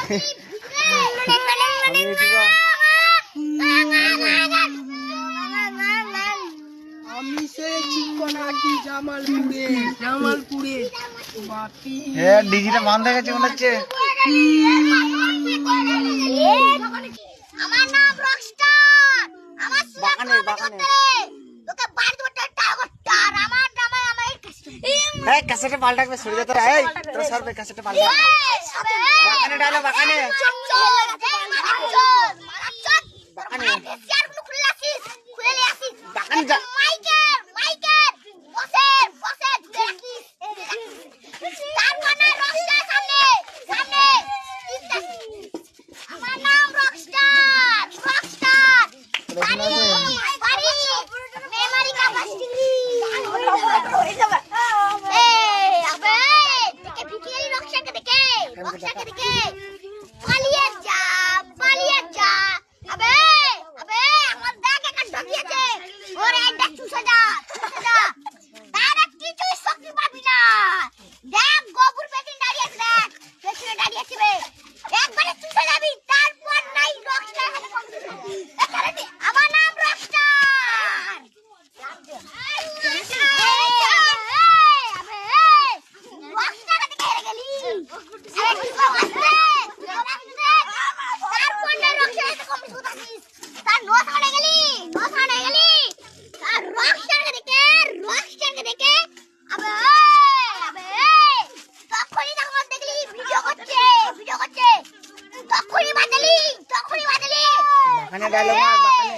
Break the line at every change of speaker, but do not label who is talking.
আমি সে চিকনাটি জামালপুরে বাপি।
হ্যাঁ ডিজিটা বন্ধ হয়ে গেছে মনে হচ্ছে।
আমার নাম রকস্টার। আমার
বাগানে বাগানে
তোকে বাড়ি দিতে টাগটার। আমার নাম আমার
এই ক্যাসেটে পাল্টা করে সরে যেতে রে। এই তোর সরবে ক্যাসেটে পাল্টা বাগানে ডালো বাগানে বাগানে বাগানে যা বাগানে ডালো মার বাগানে